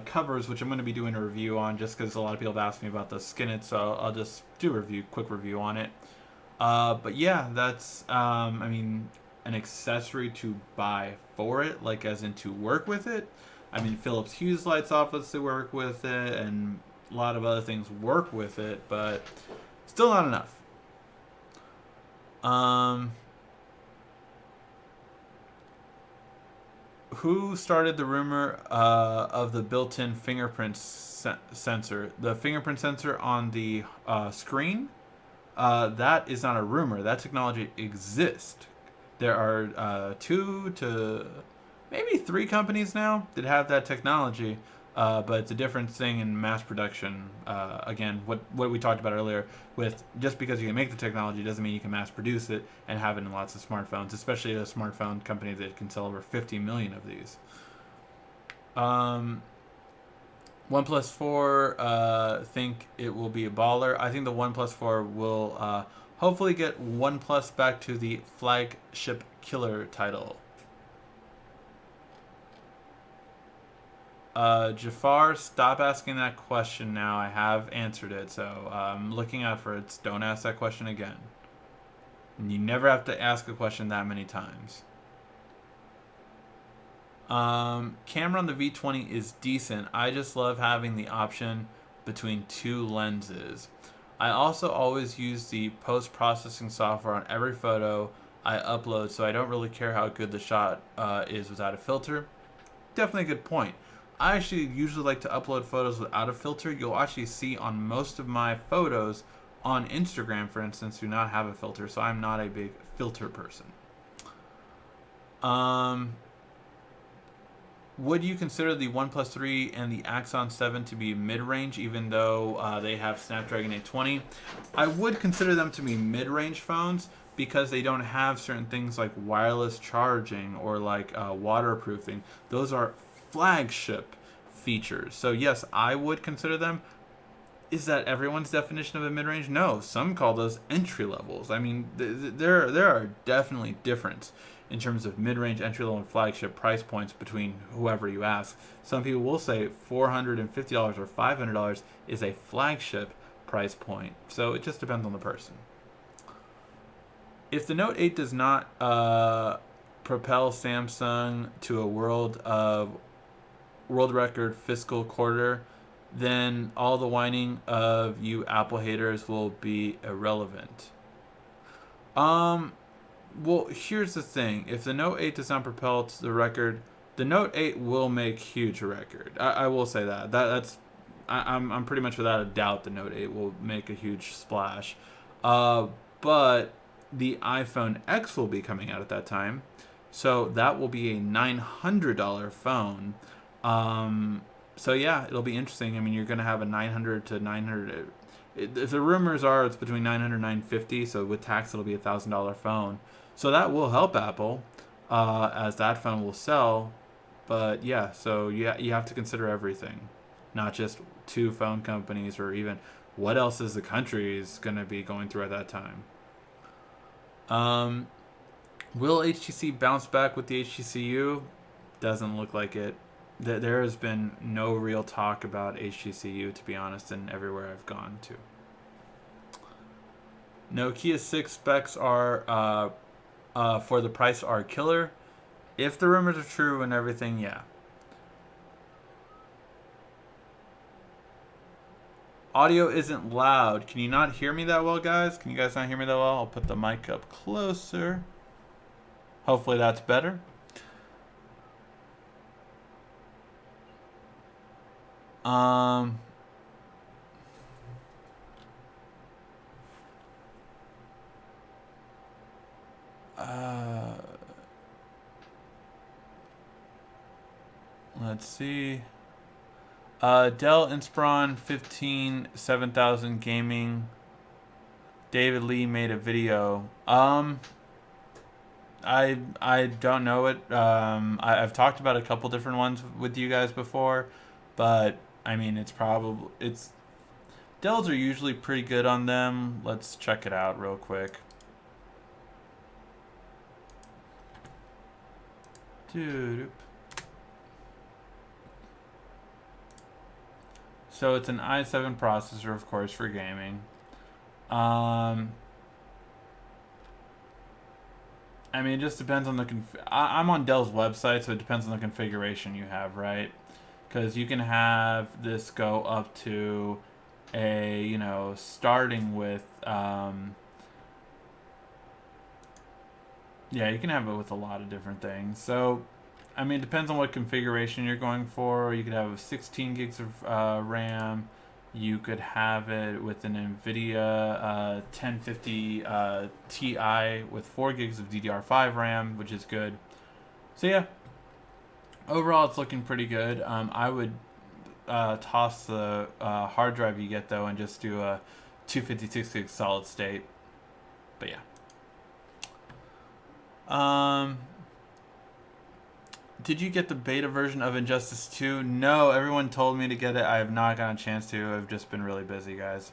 covers, which I'm going to be doing a review on just because a lot of people have asked me about the skin it, so I'll just do a quick review on it. But yeah, that's, I mean, an accessory to buy for it, like as in to work with it. I mean, Philips Hue lights obviously work with it, and a lot of other things work with it, but still not enough. Who started the rumor of the built-in fingerprint sensor? The fingerprint sensor on the screen? That is not a rumor. That technology exists. There are 2 to maybe 3 companies now that have that technology. But it's a different thing in mass production. Again, what we talked about earlier, with just because you can make the technology doesn't mean you can mass produce it and have it in lots of smartphones, especially a smartphone company that can sell over 50 million of these. OnePlus 4, think it will be a baller. I think the OnePlus 4 will hopefully get OnePlus back to the flagship killer title. Jafar, stop asking that question now. I have answered it, so I'm looking out for it. Don't ask that question again. And you never have to ask a question that many times. Camera on the V20 is decent. I just love having the option between 2 lenses. I also always use the post-processing software on every photo I upload, so I don't really care how good the shot is without a filter. Definitely a good point. I actually usually like to upload photos without a filter. You'll actually see on most of my photos on Instagram, for instance, do not have a filter, so I'm not a big filter person. Would you consider the OnePlus 3 and the Axon 7 to be mid-range, even though they have Snapdragon 820? I would consider them to be mid-range phones because they don't have certain things like wireless charging or like waterproofing. Those are flagship features. So yes, I would consider them. Is that everyone's definition of a mid-range? No, some call those entry levels. I mean, there are definitely difference in terms of mid-range, entry-level, and flagship price points between whoever you ask. Some people will say $450 or $500 is a flagship price point. So it just depends on the person. If the Note 8 does not propel Samsung to a world record fiscal quarter, then all the whining of you Apple haters will be irrelevant. Well, here's the thing. If the Note 8 does not propel to the record, the Note 8 will make huge record. I will say that. I'm pretty much without a doubt the Note 8 will make a huge splash. But the iPhone X will be coming out at that time. So that will be a $900 phone. So yeah, it'll be interesting. I mean, you're going to have a $900 to $900 If the rumors are it's between 900 and 950, so with tax it'll be $1,000 phone. So that will help Apple, as that phone will sell. But yeah, so you have to consider everything, not just two phone companies or even what else is the country is going to be going through at that time. Um, will HTC bounce back with the HTCU? Doesn't look like it. There has been no real talk about HTCU, to be honest, in everywhere I've gone to. Nokia 6 specs are for the price are killer. If the rumors are true and everything, yeah. Audio isn't loud. Can you not hear me that well, guys? Can you guys not hear me that well? I'll put the mic up closer. Hopefully that's better. Um, uh, let's see. Dell Inspiron 15 7000 gaming. David Lee made a video. I don't know it. I've talked about a couple different ones with you guys before, but I mean it's Dells are usually pretty good on them. Let's check it out real quick. Dude. So it's an i7 processor, of course, for gaming. I mean, it just depends on the I'm on Dell's website, so it depends on the configuration you have, right? Because you can have this go up to starting with, yeah, you can have it with a lot of different things. So, I mean, it depends on what configuration you're going for. You could have 16 gigs of RAM. You could have it with an NVIDIA 1050 Ti with 4 gigs of DDR5 RAM, which is good. So yeah, overall it's looking pretty good. I would toss the hard drive you get though and just do a 256 gig solid state. But yeah. Did you get the beta version of Injustice 2? No, everyone told me to get it. I have not gotten a chance to. I've just been really busy, guys.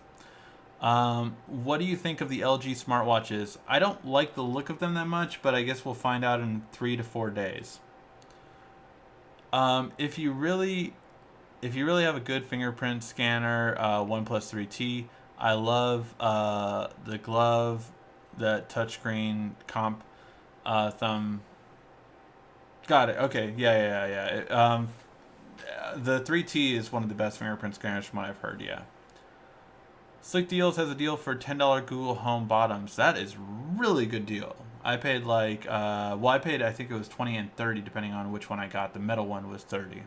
What do you think of the LG smartwatches? I don't like the look of them that much, but I guess we'll find out in 3 to 4 days. If you really have a good fingerprint scanner, OnePlus 3T. I love the glove, the touchscreen comp thumb. Got it. Okay. Yeah. The 3T is one of the best fingerprint scanners from what I've heard. Yeah. Slick Deals has a deal for $10 Google Home bottoms. That is really good deal. I paid I think it was 20 and 30 depending on which one I got. The metal one was 30.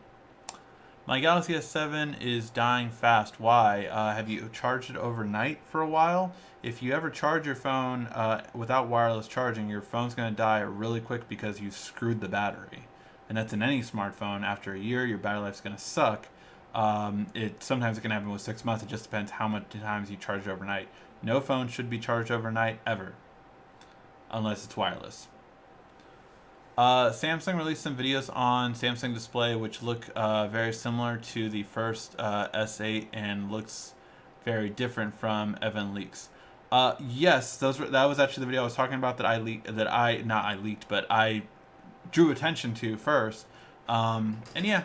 My Galaxy S7 is dying fast. Why? Have you charged it overnight for a while? If you ever charge your phone without wireless charging, your phone's going to die really quick because you screwed the battery. And that's in any smartphone. After a year, your battery life's going to suck. Sometimes it can happen with 6 months. It just depends how much times you charge it overnight. No phone should be charged overnight ever, unless it's wireless. Samsung released some videos on Samsung Display which look very similar to the first S8 and looks very different from Evan Leaks. Yes, that was actually the video I was talking about that I drew attention to first. And yeah,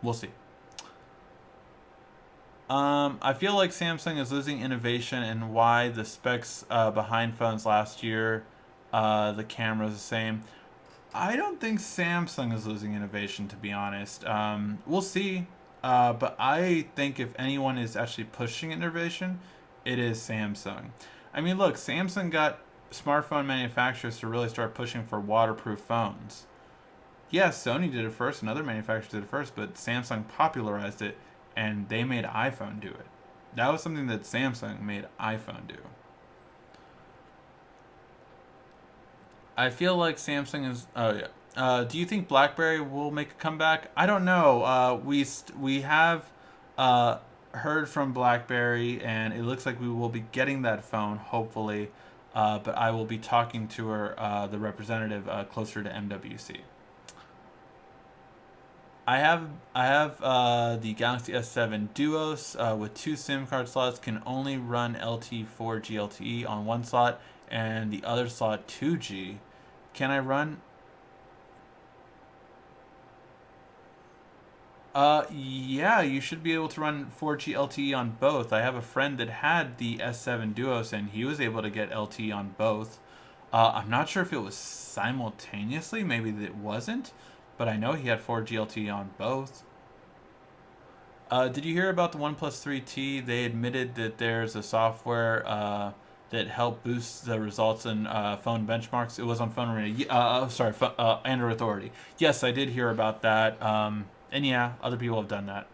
we'll see. I feel like Samsung is losing innovation and why the specs behind phones last year. The camera's the same. I don't think Samsung is losing innovation, to be honest. We'll see. But I think if anyone is actually pushing innovation, it is Samsung. I mean, look, Samsung got smartphone manufacturers to really start pushing for waterproof phones. Yes, Sony did it first, and other manufacturers did it first, but Samsung popularized it, and they made iPhone do it. That was something that Samsung made iPhone do. I feel like Samsung is. Oh yeah. Do you think BlackBerry will make a comeback? I don't know. We have heard from BlackBerry, and it looks like we will be getting that phone, hopefully. But I will be talking to her, the representative, closer to MWC. I have the Galaxy S7 Duos with two SIM card slots. Can only run LTE 4G LTE on one slot and the other slot 2G. Can I run? Yeah, you should be able to run 4G LTE on both. I have a friend that had the S7 Duos and he was able to get LTE on both. I'm not sure if it was simultaneously, maybe it wasn't, but I know he had 4G LTE on both. Did you hear about the OnePlus 3T? They admitted that there's a software that helped boost the results in phone benchmarks. It was on Phone Arena. Sorry, Android Authority. Yes, I did hear about that. And yeah, other people have done that.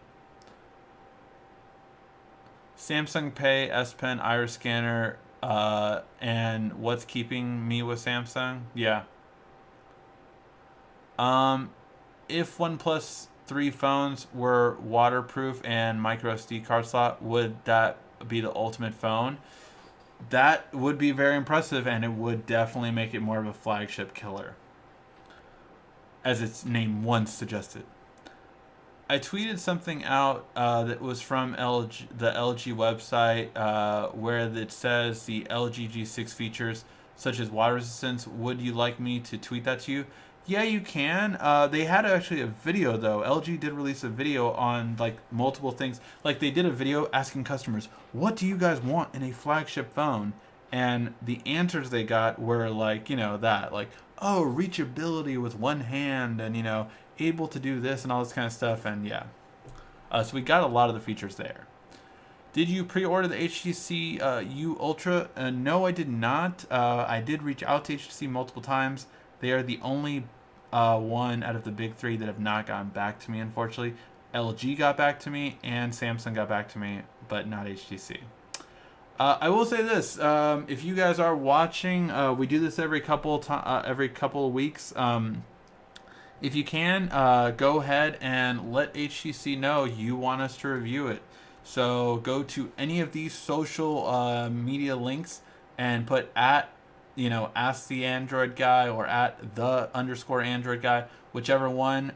Samsung Pay, S Pen, Iris Scanner, and what's keeping me with Samsung? Yeah. Um, if OnePlus 3 phones were waterproof and micro SD card slot, would that be the ultimate phone? That would be very impressive, and it would definitely make it more of a flagship killer, as its name once suggested. I tweeted something out that was from the LG website, where it says the LG G6 features such as water resistance. Would you like me to tweet that to you? Yeah, you can. They had actually a video though. LG did release a video on like multiple things. Like they did a video asking customers, "What do you guys want in a flagship phone?" And the answers they got were like, that, like, oh, reachability with one hand, and able to do this and all this kind of stuff, and yeah. So we got a lot of the features there. Did you pre-order the HTC U Ultra? No, I did not. I did reach out to HTC multiple times. They are the only one out of the big three that have not gotten back to me, unfortunately. LG got back to me, and Samsung got back to me, but not HTC. I will say this: if you guys are watching, we do this every couple of weeks. If you can, go ahead and let HTC know you want us to review it. So go to any of these social media links and put at, ask the Android guy or at the _ Android guy, whichever one,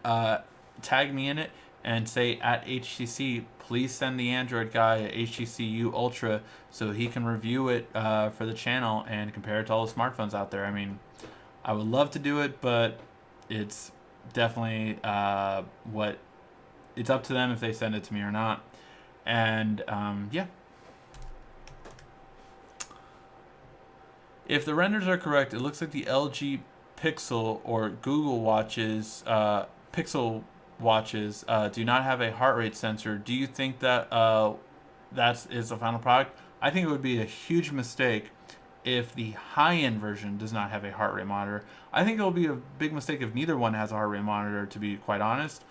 tag me in it and say at HTC, please send the Android guy a HTC U Ultra so he can review it for the channel and compare it to all the smartphones out there. I mean, I would love to do it, but it's definitely it's up to them if they send it to me or not. And yeah. If the renders are correct, it looks like the LG Pixel or Google Watches, Pixel watches, do not have a heart rate sensor. Do you think that that is the final product? I think it would be a huge mistake if the high-end version does not have a heart rate monitor. I think it will be a big mistake if neither one has a heart rate monitor, to be quite honest,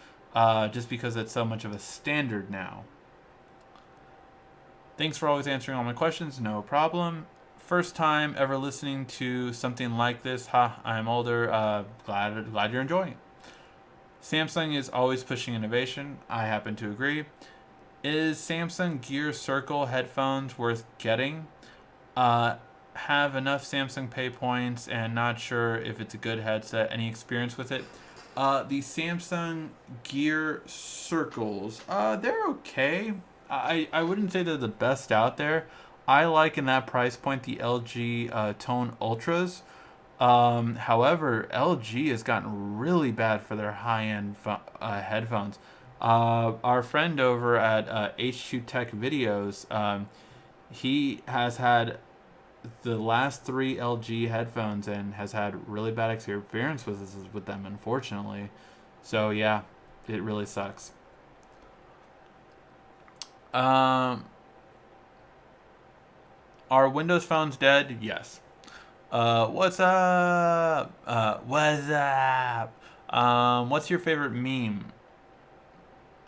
just because it's so much of a standard now. Thanks for always answering all my questions. No problem. First time ever listening to something like this. I'm older. Glad you're enjoying it. Samsung is always pushing innovation. I happen to agree. Is Samsung Gear Circle headphones worth getting? Have enough Samsung Pay points and not sure if it's a good headset. Any experience with it? The Samsung Gear Circles, they're okay. I wouldn't say they're the best out there. I like in that price point the LG Tone Ultras. However, LG has gotten really bad for their high-end headphones. Our friend over at H2 Tech Videos, he has had the last 3 LG headphones and has had really bad experience with them, unfortunately. So yeah, it really sucks. Are Windows phones dead? Yes. What's up? What's up? What's your favorite meme?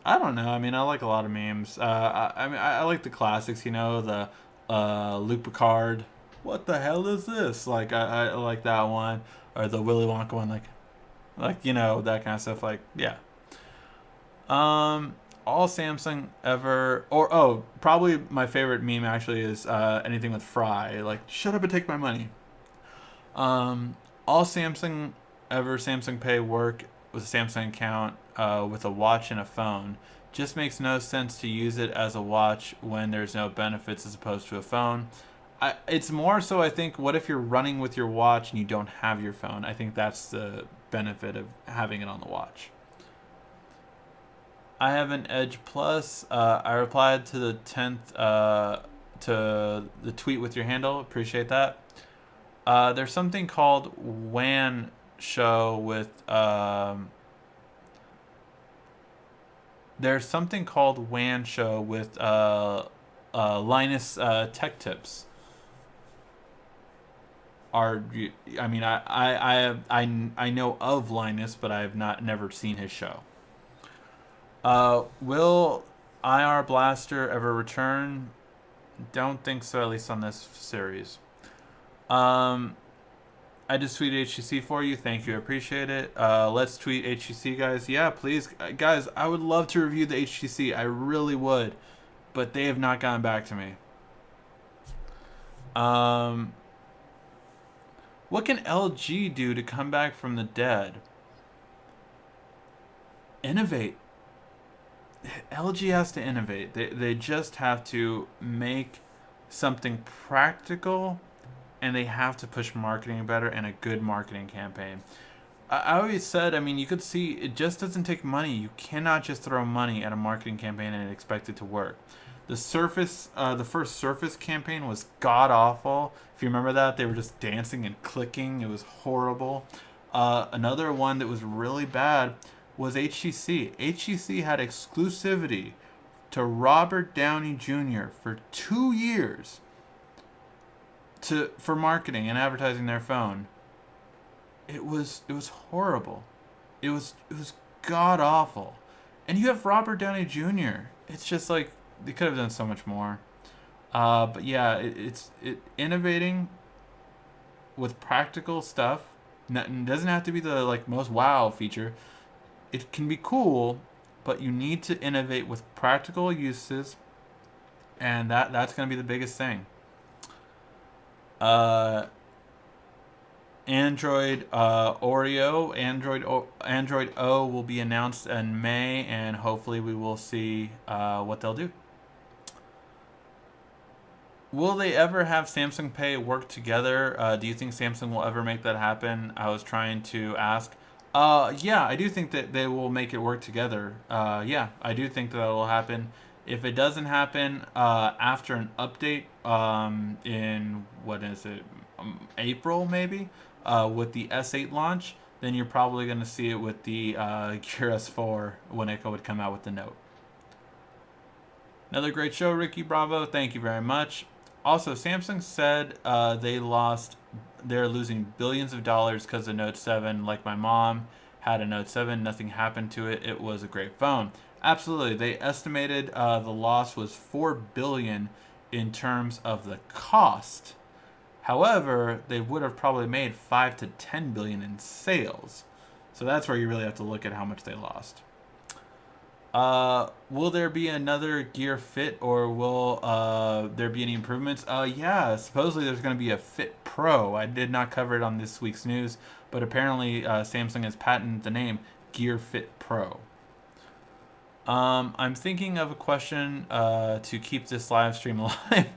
I don't know. I mean, I like a lot of memes. I like the classics. The Luke Picard. What the hell is this? Like, I like that one, or the Willy Wonka one. Like that kind of stuff. Like, yeah. all Samsung ever, or oh, probably my favorite meme actually is anything with Fry, like shut up and take my money. Um, all Samsung ever Samsung Pay work with a Samsung account with a watch and a phone. Just makes no sense to use it as a watch when there's no benefits as opposed to a phone. It's more so I think what if you're running with your watch and you don't have your phone? I think that's the benefit of having it on the watch. I have an Edge Plus. I replied to the 10th to the tweet with your handle. Appreciate that. There's something called WAN show with there's something called WAN show with Linus Tech Tips. I mean I know of Linus, but I have not never seen his show. Will IR Blaster ever return? Don't think so, at least on this series. Um, I just tweeted HTC for you. Thank you. I appreciate it. Let's tweet HTC, guys. Yeah, please. Guys, I would love to review the HTC. I really would. But they have not gotten back to me. What can LG do to come back from the dead? Innovate. LG has to innovate. They just have to make something practical, and they have to push marketing better and a good marketing campaign. I always said, I mean, you could see it just doesn't take money. You cannot just throw money at a marketing campaign and expect it to work. The first Surface campaign was god awful. If you remember that, they were just dancing and clicking. It was horrible. Another one that was really bad was HTC. HTC had exclusivity to Robert Downey Jr. for 2 years for marketing and advertising their phone. It was horrible. It was god awful. And you have Robert Downey Jr. It's just like they could have done so much more. But yeah, it's innovating with practical stuff. It doesn't have to be the like most wow feature. It can be cool, but you need to innovate with practical uses, and that's going to be the biggest thing. Android Android O will be announced in May, and hopefully we will see what they'll do. Will they ever have Samsung Pay work together? Do you think Samsung will ever make that happen? I was trying to ask. Yeah, I do think that they will make it work together. Yeah, I do think that will happen. If it doesn't happen after an update in, what is it, April maybe, with the S8 launch, then you're probably going to see it with the Gear S4 when it would come out with the Note. Another great show, Ricky Bravo. Thank you very much. Also, Samsung said they're losing billions of dollars because of Note 7. Like my mom had a Note 7, nothing happened to it. It was a great phone. Absolutely. They estimated the loss was $4 billion in terms of the cost. However, they would have probably made $5 to $10 billion in sales. So that's where you really have to look at how much they lost. Will there be another Gear Fit, or will there be any improvements? Yeah, supposedly there's going to be a Fit Pro. I did not cover it on this week's news, but apparently Samsung has patented the name Gear Fit Pro. I'm thinking of a question to keep this live stream alive.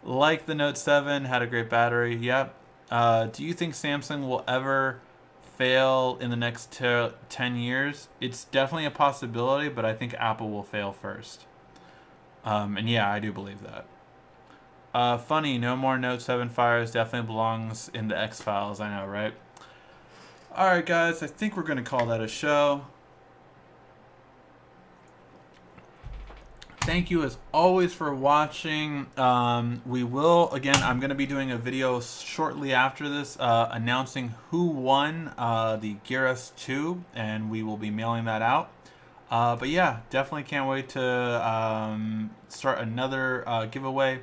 Like the Note 7, had a great battery. Yep. Do you think Samsung will ever fail in the next 10 years? It's definitely a possibility, but I think Apple will fail first. And yeah, I do believe that. Funny, no more Note 7 fires. Definitely belongs in the X-Files. I know, right? Alright, guys. I think we're going to call that a show. Thank you as always for watching. We will, again, I'm going to be doing a video shortly after this announcing who won the Gear S2, and we will be mailing that out. But yeah, definitely can't wait to start another giveaway.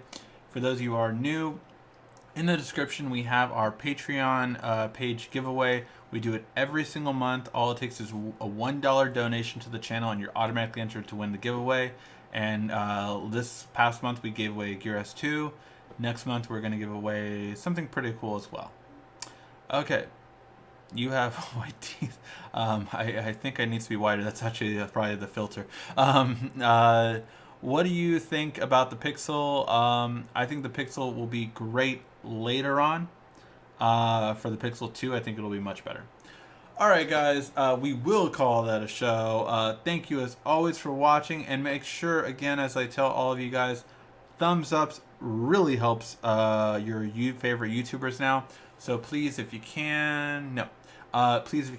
For those of you who are new, In the description, we have our Patreon page giveaway. We do it every single month. All it takes is a $1 donation to the channel, and you're automatically entered to win the giveaway. And this past month, we gave away a Gear S2. Next month, we're going to give away something pretty cool as well. Okay. You have white teeth. I think I need to be whiter. That's actually probably the filter. What do you think about the Pixel? I think the Pixel will be great later on. For the Pixel 2, I think it'll be much better. Alright guys, we will call that a show. Thank you as always for watching, and make sure, again, as I tell all of you guys, thumbs ups really helps your favorite YouTubers now. So please, if you can, please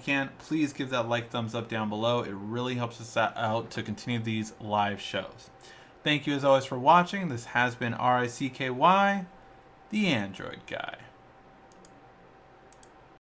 give that thumbs up down below. It really helps us out to continue these live shows. Thank you as always for watching. This has been RICKY, the Android Guy.